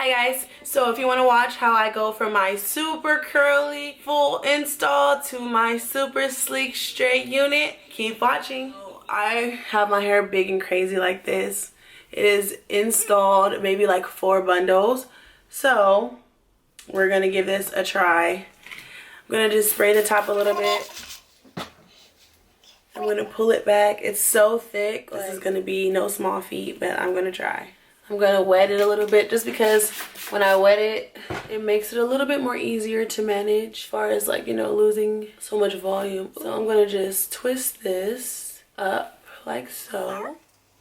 Hi guys, so if you want to watch how I go from my super curly full install to my super sleek straight unit, keep watching. I have my hair big and crazy like this. It is installed maybe like 4 bundles, so we're gonna give this a try. I'm gonna just spray the top a little bit. I'm gonna pull it back. It's so thick. This is gonna be no small feat, but I'm gonna try. I'm gonna wet it a little bit just because when I wet it, it makes it a little bit more easier to manage as far as like, you know, losing so much volume. So I'm gonna just twist this up like so.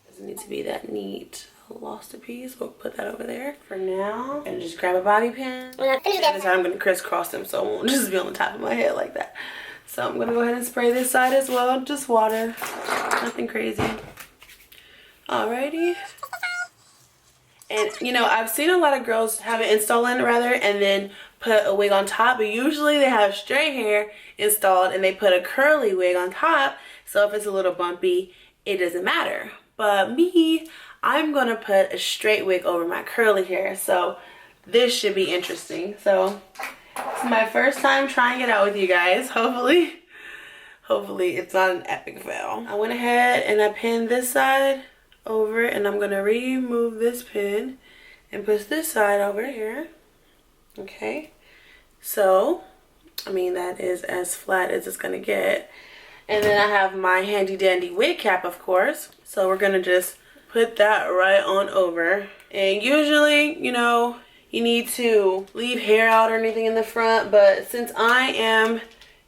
Doesn't need to be that neat. I lost a piece. We'll put that over there for now. And just grab a bobby pin. And this time I'm gonna crisscross them so it won't just be on the top of my head like that. So I'm gonna go ahead and spray this side as well. Just water. Nothing crazy. Alrighty. And you know, I've seen a lot of girls have it install in rather and then put a wig on top, but usually they have straight hair installed and they put a curly wig on top, so if it's a little bumpy it doesn't matter. But me, I'm gonna put a straight wig over my curly hair, so this should be interesting. So it's my first time trying it out with you guys. Hopefully it's not an epic fail. I went ahead and I pinned this side over, and I'm gonna remove this pin and put this side over here. Okay, so I mean that is as flat as it's gonna get. And then I have my handy dandy wig cap, of course, so we're gonna just put that right on over. And usually, you know, you need to leave hair out or anything in the front, but since I am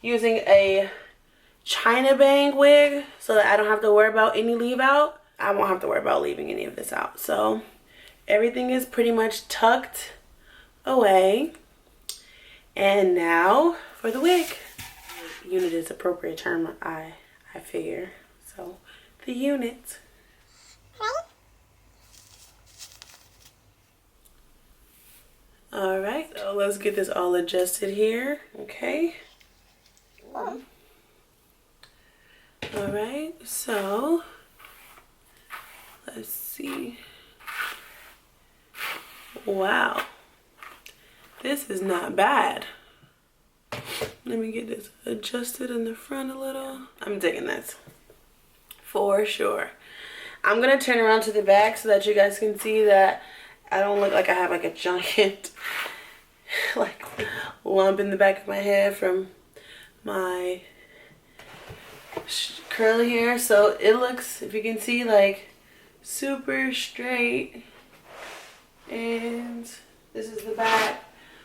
using a China bang wig so that I don't have to worry about any leave out, I won't have to worry about leaving any of this out. So everything is pretty much tucked away. And now for the wig. Unit is appropriate term, I figure. So the unit. Alright, so let's get this all adjusted here. Okay. Alright, so let's see. Wow, this is not bad. Let me get this adjusted in the front a little. I'm digging this for sure. I'm gonna turn around to the back so that you guys can see that I don't look like I have like a giant like lump in the back of my head from my curly hair. So it looks, if you can see, like super straight. And this is the back,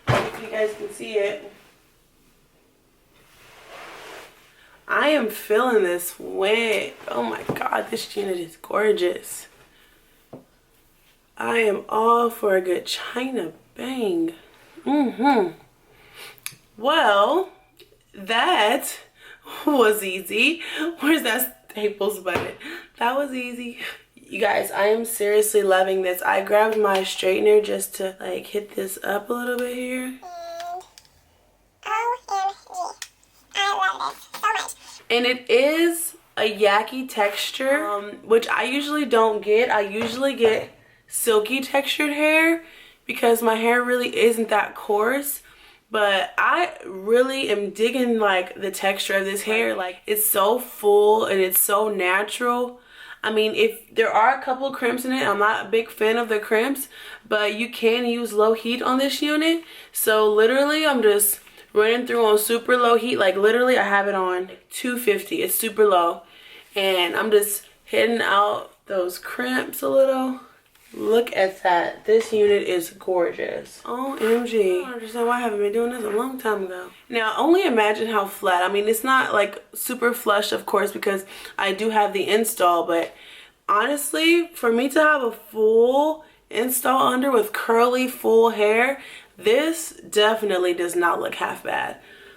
if you guys can see it. I am feeling this wig. Oh my god, this unit is gorgeous. I am all for a good China bang. Well, that was easy. Where's that Staples button? That was easy. You guys, I am seriously loving this. I grabbed my straightener just to like hit this up a little bit here. And it is a yucky texture, which I usually don't get. I usually get silky textured hair because my hair really isn't that coarse. But I really am digging like the texture of this hair. Like, it's so full and it's so natural. I mean, if there are a couple of crimps in it, I'm not a big fan of the crimps, but you can use low heat on this unit. So literally I'm just running through on super low heat. Like literally I have it on 250. It's super low. And I'm just hitting out those crimps a little. Look at that. This unit is gorgeous. OMG. I don't understand why I haven't been doing this a long time ago. Now, only imagine how flat. I mean, it's not like super flush, of course, because I do have the install. But honestly, for me to have a full install under with curly full hair, this definitely does not look half bad.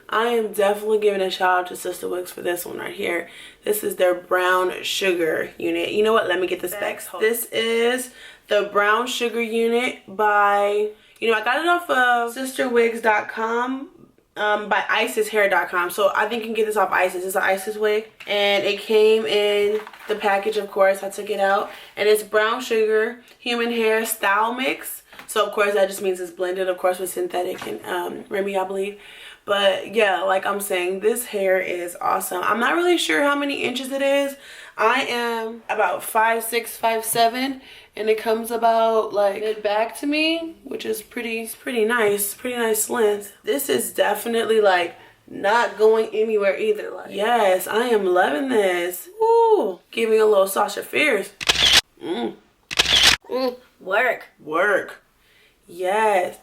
I am definitely giving a shout out to Sister Wigs for this one right here. This is their brown sugar unit. You know what? Let me get the specs. This is the brown sugar unit by, you know, I got it off of sisterwigs.com by isishair.com. So I think you can get this off Isis. It's an Isis wig. And it came in the package, of course. I took it out. And it's brown sugar human hair style mix. So, of course, that just means it's blended, of course, with synthetic and Remy, I believe. But, yeah, like I'm saying, this hair is awesome. I'm not really sure how many inches it is. I am about 5'6", 5'7", and it comes about like mid back to me, which is pretty nice length. This is definitely like not going anywhere either. Like, yes, I am loving this. Woo, giving a little Sasha Fierce. Work. Yes.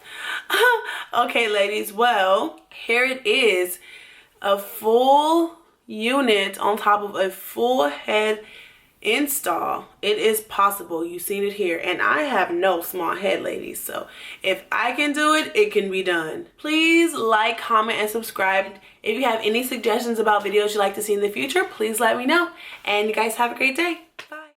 Okay, ladies. Well, here it is, a full unit on top of a full head install. It is possible. You've seen it here, and I have no small head, ladies, so if I can do it, it can be done. Please like, comment, and subscribe. If you have any suggestions about videos you'd like to see in the future, please let me know. And you guys have a great day. Bye.